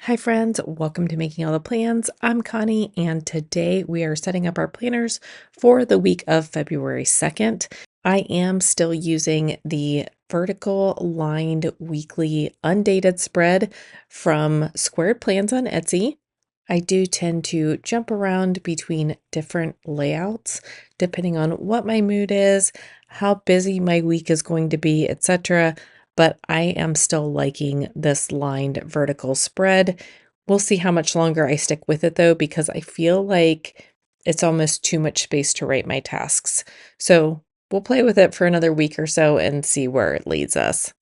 Hi, friends. Welcome to Making All the Plans. I'm Connie, and today we are setting up our planners for the week of February 2nd. I am still using the vertical lined weekly undated spread from Squared Plans on Etsy. I do tend to jump around between different layouts depending on what my mood is, how busy my week is going to be, etc. But I am still liking this lined vertical spread. We'll see how much longer I stick with it though, because I feel like it's almost too much space to write my tasks. So we'll play with it for another week or so and see where it leads us.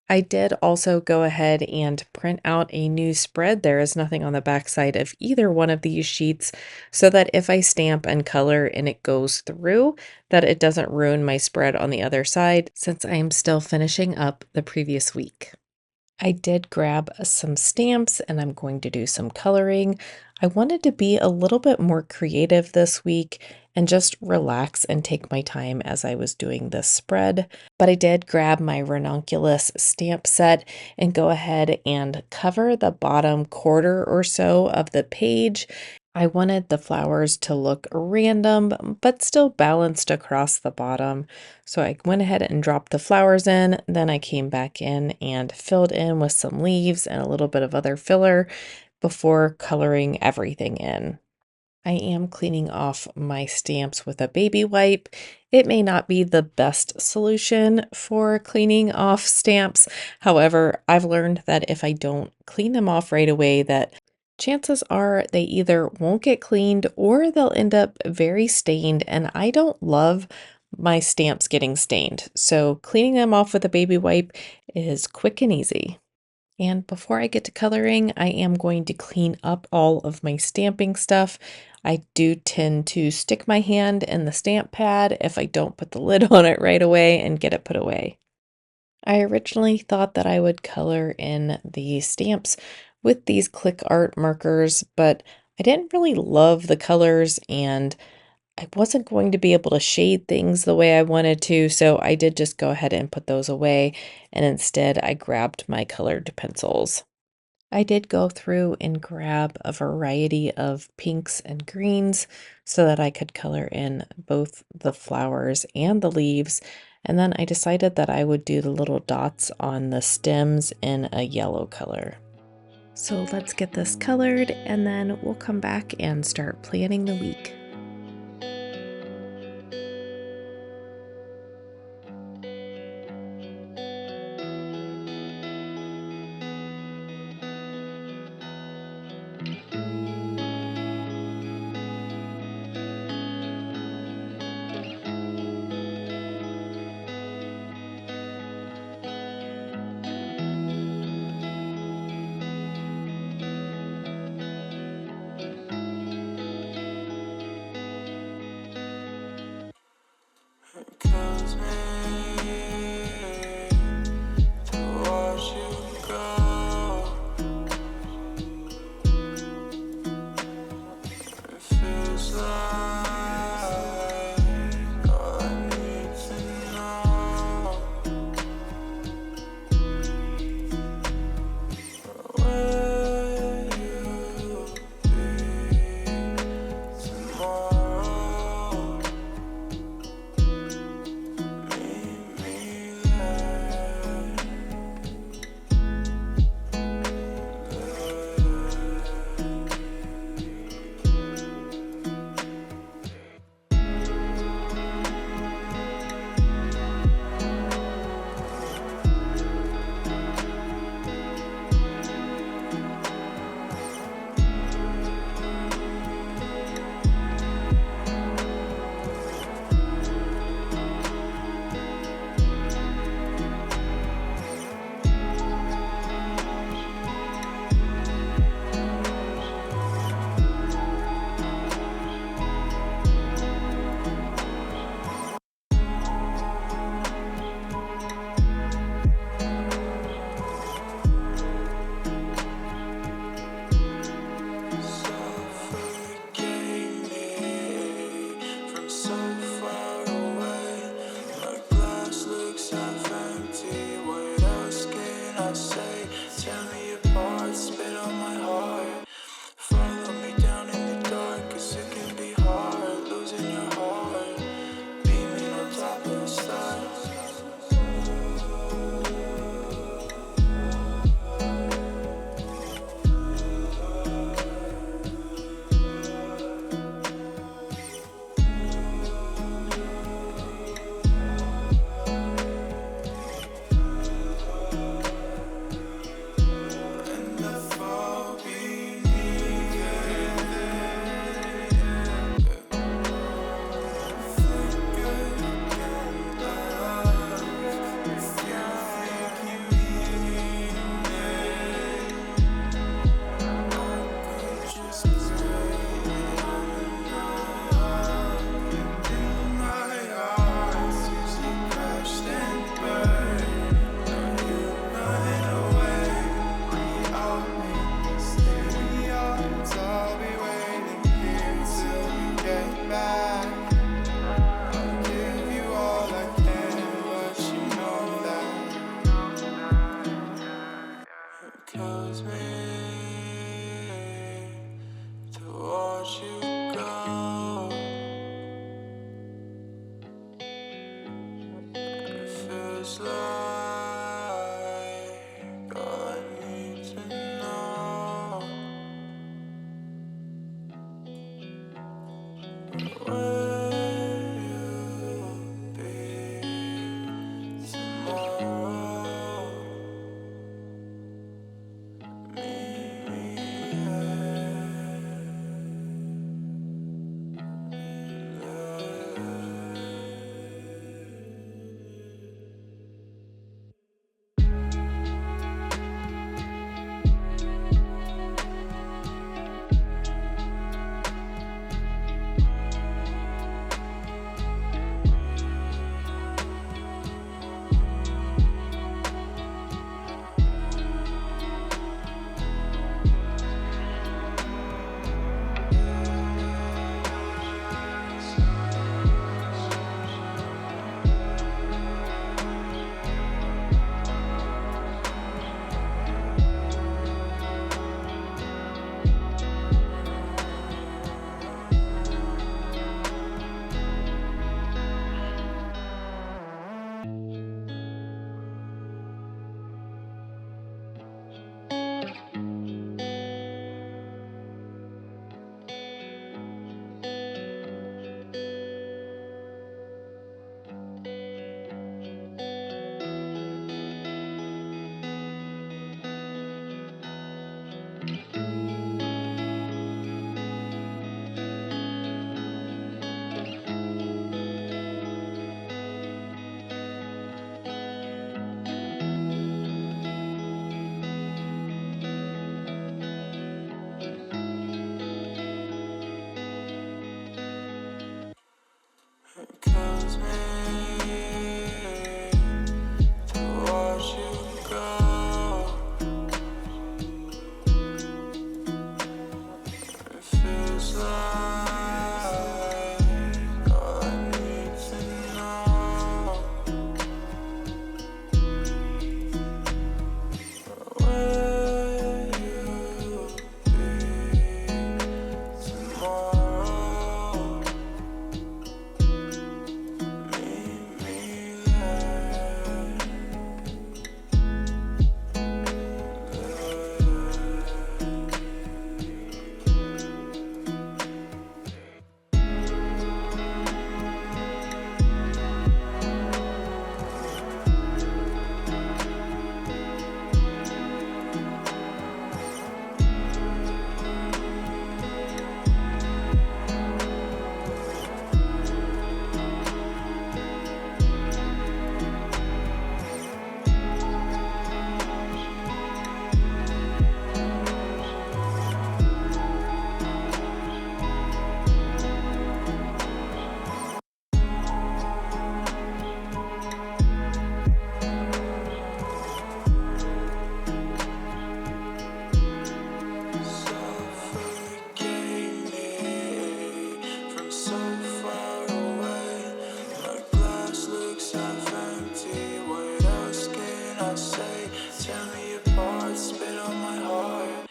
I did also go ahead and print out a new spread. There is nothing on the back side of either one of these sheets, so that if I stamp and color and it goes through, that it doesn't ruin my spread on the other side, since I am still finishing up the previous week. I did grab some stamps and I'm going to do some coloring. I wanted to be a little bit more creative this week and just relax and take my time as I was doing this spread. But I did grab my ranunculus stamp set and go ahead and cover the bottom quarter or so of the page. I wanted the flowers to look random, but still balanced across the bottom. So I went ahead and dropped the flowers in, then I came back in and filled in with some leaves and a little bit of other filler before coloring everything in. I am cleaning off my stamps with a baby wipe. It may not be the best solution for cleaning off stamps. However, I've learned that if I don't clean them off right away, that chances are they either won't get cleaned or they'll end up very stained, and I don't love my stamps getting stained. So cleaning them off with a baby wipe is quick and easy. And before I get to coloring, I am going to clean up all of my stamping stuff. I do tend to stick my hand in the stamp pad if I don't put the lid on it right away and get it put away. I originally thought that I would color in the stamps with these click art markers, but I didn't really love the colors and I wasn't going to be able to shade things the way I wanted to, so I did just go ahead and put those away, and instead I grabbed my colored pencils. I did go through and grab a variety of pinks and greens so that I could color in both the flowers and the leaves, and then I decided that I would do the little dots on the stems in a yellow color. So let's get this colored, and then we'll come back and start planning the week. kills me to watch you go. It feels like all I need to know. Will you be tomorrow? Meet me kills me to watch you go. It feels like all I need to know. Will you be tomorrow? Meet me suffocate me from so far away. My glass looks half empty. What else can I say? Tear me apart, spit on my heart.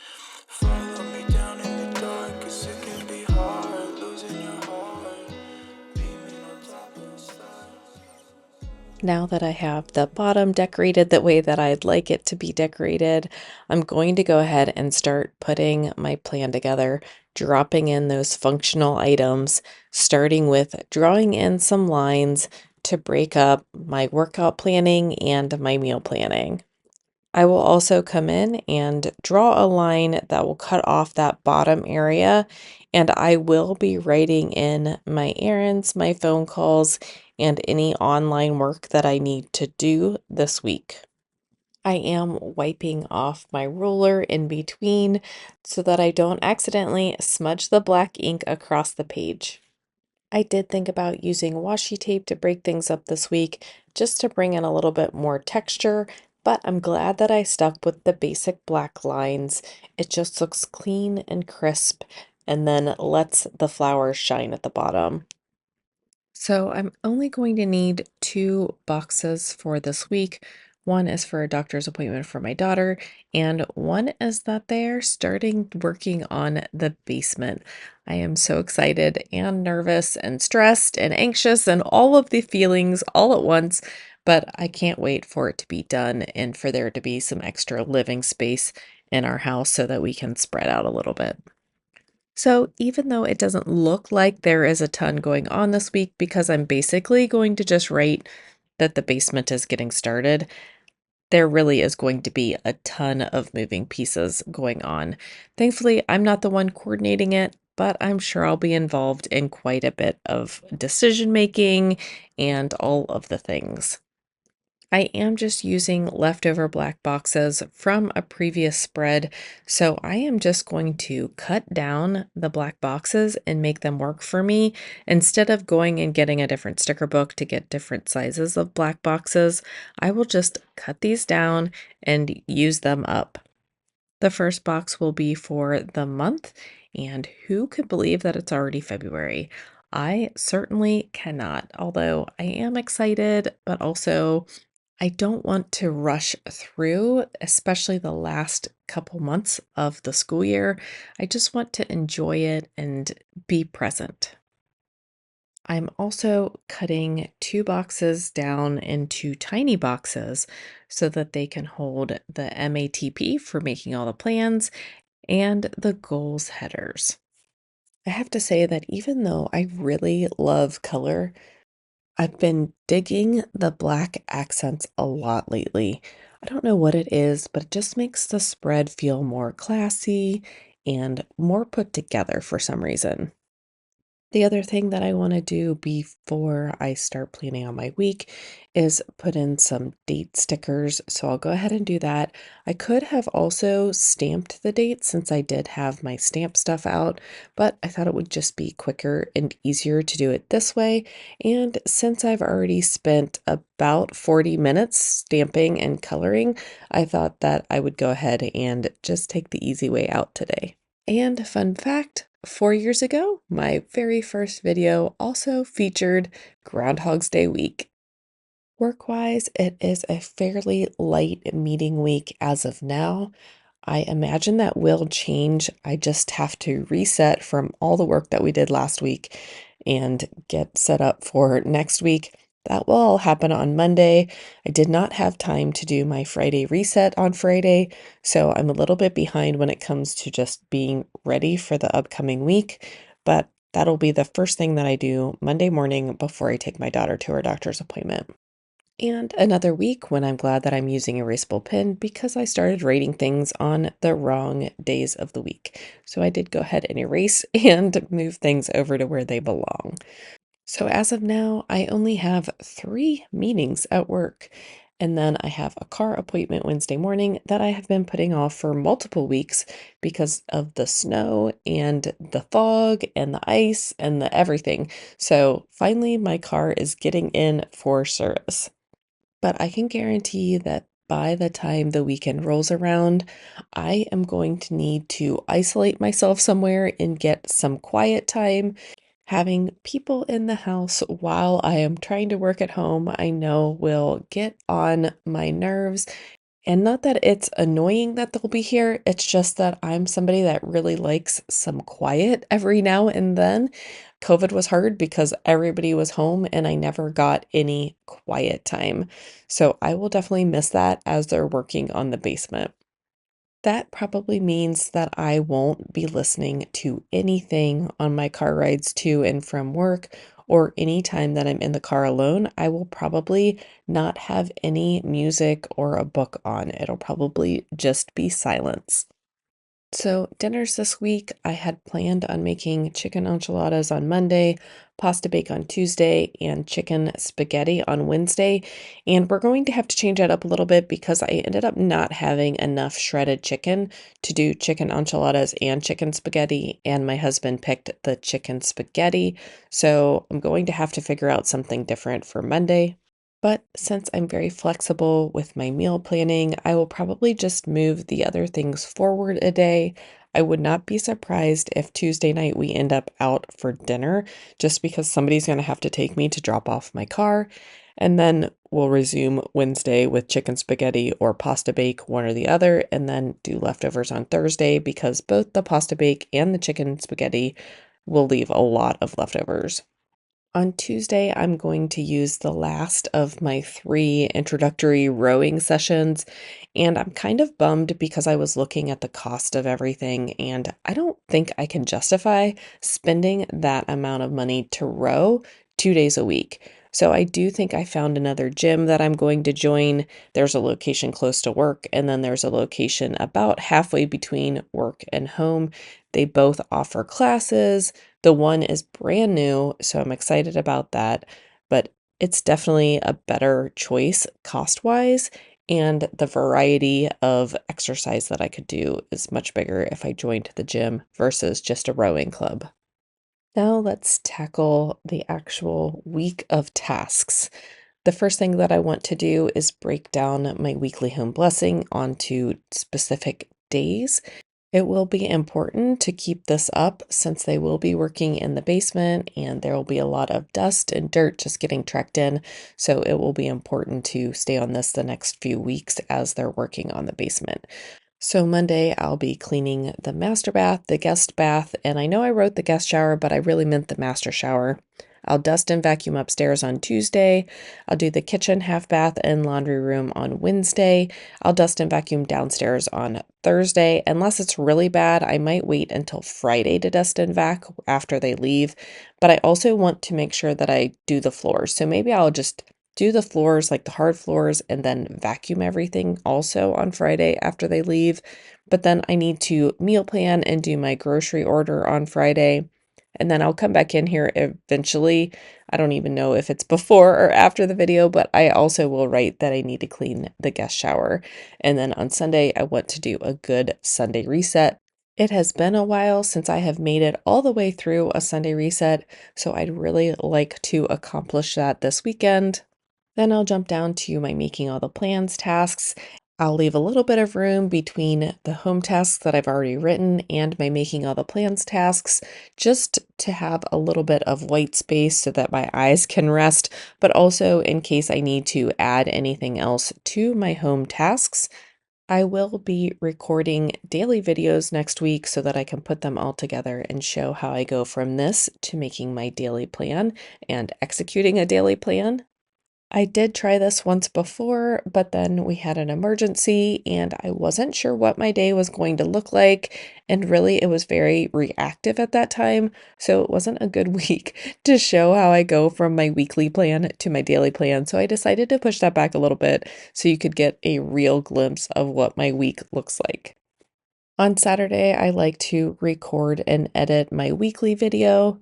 Follow me down in the dark, 'cause it can be hard losing your heart. Beaming on top of the stars. Now that I have the bottom decorated the way that I'd like it to be decorated, I'm going to go ahead and start putting my plan together, dropping in those functional items, starting with drawing in some lines to break up my workout planning and my meal planning. I will also come in and draw a line that will cut off that bottom area, and I will be writing in my errands, my phone calls, and any online work that I need to do this week. I am wiping off my ruler in between so that I don't accidentally smudge the black ink across the page. I did think about using washi tape to break things up this week just to bring in a little bit more texture, but I'm glad that I stuck with the basic black lines. It just looks clean and crisp and then lets the flowers shine at the bottom. So I'm only going to need 2 boxes for this week, One is for a doctor's appointment for my daughter, and one is that they're starting working on the basement. I am so excited and nervous and stressed and anxious and all of the feelings all at once, but I can't wait for it to be done and for there to be some extra living space in our house so that we can spread out a little bit. So, even though it doesn't look like there is a ton going on this week because I'm basically going to just write that the basement is getting started, there really is going to be a ton of moving pieces going on. Thankfully, I'm not the one coordinating it, but I'm sure I'll be involved in quite a bit of decision making and all of the things. I am just using leftover black boxes from a previous spread, so I am just going to cut down the black boxes and make them work for me. Instead of going and getting a different sticker book to get different sizes of black boxes, I will just cut these down and use them up. The first box will be for the month, and who could believe that it's already February? I certainly cannot, although I am excited, but also I don't want to rush through, especially the last couple months of the school year. I just want to enjoy it and be present. I'm also cutting two boxes down into tiny boxes so that they can hold the MATP for making all the plans and the goals headers. I have to say that even though I really love color, I've been digging the black accents a lot lately. I don't know what it is, but it just makes the spread feel more classy and more put together for some reason. The other thing that I want to do before I start planning on my week is put in some date stickers. So I'll go ahead and do that. I could have also stamped the date since I did have my stamp stuff out, but I thought it would just be quicker and easier to do it this way. And since I've already spent about 40 minutes stamping and coloring, I thought that I would go ahead and just take the easy way out today. And fun fact, 4 years ago, my very first video also featured Groundhog's Day week. Work-wise, it is a fairly light meeting week as of now. I imagine that will change. I just have to reset from all the work that we did last week and get set up for next week. That will all happen on Monday. I did not have time to do my Friday reset on Friday, so I'm a little bit behind when it comes to just being ready for the upcoming week, but that'll be the first thing that I do Monday morning before I take my daughter to her doctor's appointment. And another week when I'm glad that I'm using erasable pen because I started rating things on the wrong days of the week. So I did go ahead and erase and move things over to where they belong. So as of now, I only have 3 meetings at work. And then I have a car appointment Wednesday morning that I have been putting off for multiple weeks because of the snow and the fog and the ice and the everything. So finally, my car is getting in for service. But I can guarantee that by the time the weekend rolls around, I am going to need to isolate myself somewhere and get some quiet time. Having people in the house while I am trying to work at home, I know will get on my nerves, and not that it's annoying that they'll be here, it's just that I'm somebody that really likes some quiet every now and then. COVID was hard because everybody was home and I never got any quiet time. So I will definitely miss that as they're working on the basement. That probably means that I won't be listening to anything on my car rides to and from work or any time that I'm in the car alone. I will probably not have any music or a book on. It'll probably just be silence. So, dinners this week, I had planned on making chicken enchiladas on Monday, pasta bake on Tuesday, and chicken spaghetti on Wednesday. And we're going to have to change that up a little bit because I ended up not having enough shredded chicken to do chicken enchiladas and chicken spaghetti. And my husband picked the chicken spaghetti. So, I'm going to have to figure out something different for Monday. But since I'm very flexible with my meal planning, I will probably just move the other things forward a day. I would not be surprised if Tuesday night we end up out for dinner just because somebody's going to have to take me to drop off my car. And then we'll resume Wednesday with chicken spaghetti or pasta bake, one or the other, and then do leftovers on Thursday because both the pasta bake and the chicken spaghetti will leave a lot of leftovers. On Tuesday, I'm going to use the last of my 3 introductory rowing sessions, and I'm kind of bummed because I was looking at the cost of everything, and I don't think I can justify spending that amount of money to row 2 days a week. So I do think I found another gym that I'm going to join. There's a location close to work, and then there's a location about halfway between work and home. They both offer classes. The one is brand new, so I'm excited about that, but it's definitely a better choice cost-wise, and the variety of exercise that I could do is much bigger if I joined the gym versus just a rowing club. Now let's tackle the actual week of tasks. The first thing that I want to do is break down my weekly home blessing onto specific days. It will be important to keep this up since they will be working in the basement and there will be a lot of dust and dirt just getting tracked in. So it will be important to stay on this the next few weeks as they're working on the basement. So Monday, I'll be cleaning the master bath, the guest bath, and I know I wrote the guest shower, but I really meant the master shower. I'll dust and vacuum upstairs on Tuesday. I'll do the kitchen, half bath, and laundry room on Wednesday. I'll dust and vacuum downstairs on Thursday. Unless it's really bad, I might wait until Friday to dust and vac after they leave. But I also want to make sure that I do the floors. So maybe I'll just do the floors, like the hard floors, and then vacuum everything also on Friday after they leave. But then I need to meal plan and do my grocery order on Friday. And then I'll come back in here eventually. I don't even know if it's before or after the video, but I also will write that I need to clean the guest shower. And then on Sunday, I want to do a good Sunday reset. It has been a while since I have made it all the way through a Sunday reset, so I'd really like to accomplish that this weekend. Then I'll jump down to my making all the plans tasks. I'll leave a little bit of room between the home tasks that I've already written and my making all the plans tasks, just to have a little bit of white space so that my eyes can rest, but also in case I need to add anything else to my home tasks. I will be recording daily videos next week so that I can put them all together and show how I go from this to making my daily plan and executing a daily plan. I did try this once before, but then we had an emergency and I wasn't sure what my day was going to look like. And really, it was very reactive at that time. So it wasn't a good week to show how I go from my weekly plan to my daily plan. So I decided to push that back a little bit so you could get a real glimpse of what my week looks like. On Saturday, I like to record and edit my weekly video.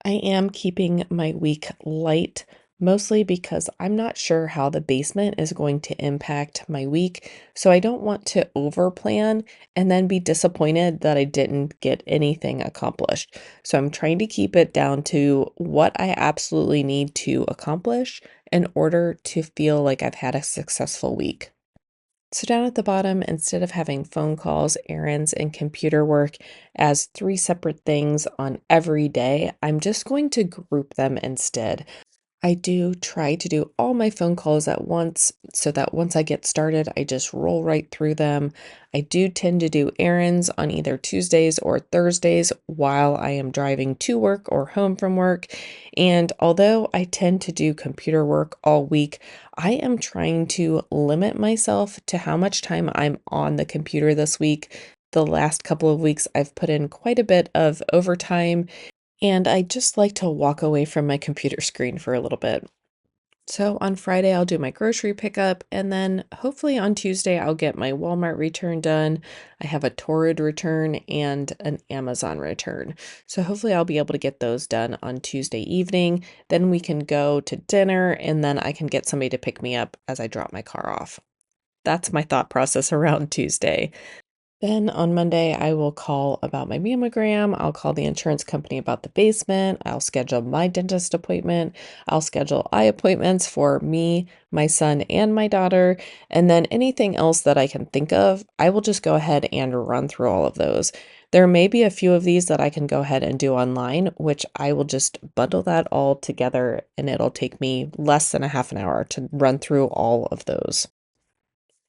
I am keeping my week light, mostly because I'm not sure how the basement is going to impact my week. So I don't want to overplan and then be disappointed that I didn't get anything accomplished. So I'm trying to keep it down to what I absolutely need to accomplish in order to feel like I've had a successful week. So down at the bottom, instead of having phone calls, errands, and computer work as 3 separate things on every day, I'm just going to group them instead. I do try to do all my phone calls at once so that once I get started, I just roll right through them. I do tend to do errands on either Tuesdays or Thursdays while I am driving to work or home from work. And although I tend to do computer work all week, I am trying to limit myself to how much time I'm on the computer this week. The last couple of weeks, I've put in quite a bit of overtime and I just like to walk away from my computer screen for a little bit. So on Friday, I'll do my grocery pickup, and then hopefully on Tuesday, I'll get my Walmart return done. I have a Torrid return and an Amazon return. So hopefully, I'll be able to get those done on Tuesday evening. Then we can go to dinner, and then I can get somebody to pick me up as I drop my car off. That's my thought process around Tuesday. Then on Monday, I will call about my mammogram. I'll call the insurance company about the basement. I'll schedule my dentist appointment. I'll schedule eye appointments for me, my son, and my daughter. And then anything else that I can think of, I will just go ahead and run through all of those. There may be a few of these that I can go ahead and do online, which I will just bundle that all together and it'll take me less than a half an hour to run through all of those.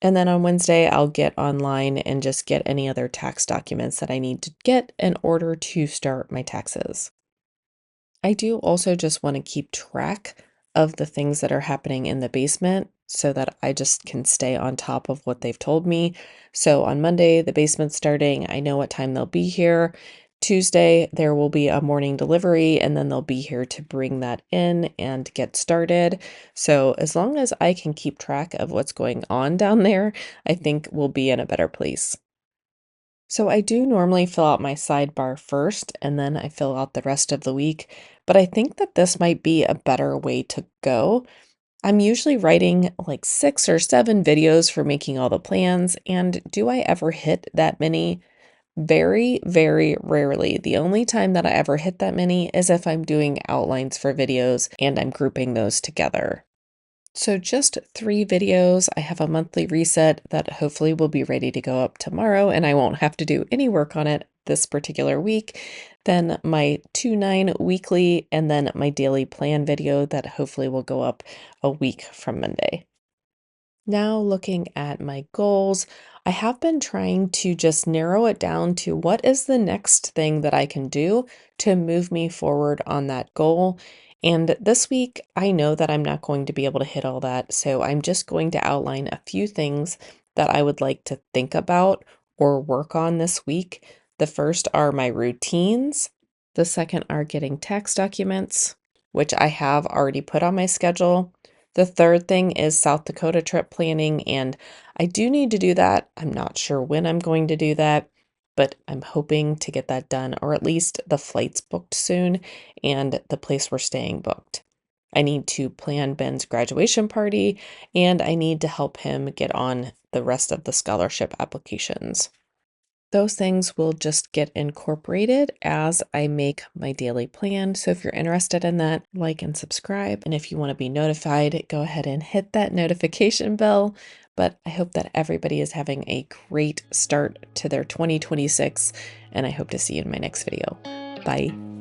And then on Wednesday, I'll get online and just get any other tax documents that I need to get in order to start my taxes. I do also just want to keep track of the things that are happening in the basement so that I just can stay on top of what they've told me. So on Monday, the basement's starting. I know what time they'll be here. Tuesday, there will be a morning delivery, and then they'll be here to bring that in and get started. So as long as I can keep track of what's going on down there, I think we'll be in a better place. So I do normally fill out my sidebar first and then I fill out the rest of the week, but I think that this might be a better way to go. I'm usually writing like 6 or 7 videos for making all the plans, and do I ever hit that many? Very, very rarely. The only time that I ever hit that many is if I'm doing outlines for videos and I'm grouping those together. So just 3 videos. I have a monthly reset that hopefully will be ready to go up tomorrow and I won't have to do any work on it this particular week. Then my 2/9 weekly and then my daily plan video that hopefully will go up a week from Monday. Now, looking at my goals, I have been trying to just narrow it down to what is the next thing that I can do to move me forward on that goal. And this week, I know that I'm not going to be able to hit all that. So I'm just going to outline a few things that I would like to think about or work on this week. The first are my routines. The second are getting tax documents, which I have already put on my schedule. The third thing is South Dakota trip planning, and I do need to do that. I'm not sure when I'm going to do that, but I'm hoping to get that done, or at least the flights booked soon and the place we're staying booked. I need to plan Ben's graduation party, and I need to help him get on the rest of the scholarship applications. Those things will just get incorporated as I make my daily plan. So if you're interested in that, like and subscribe. And if you want to be notified, go ahead and hit that notification bell. But I hope that everybody is having a great start to their 2026, and I hope to see you in my next video. Bye.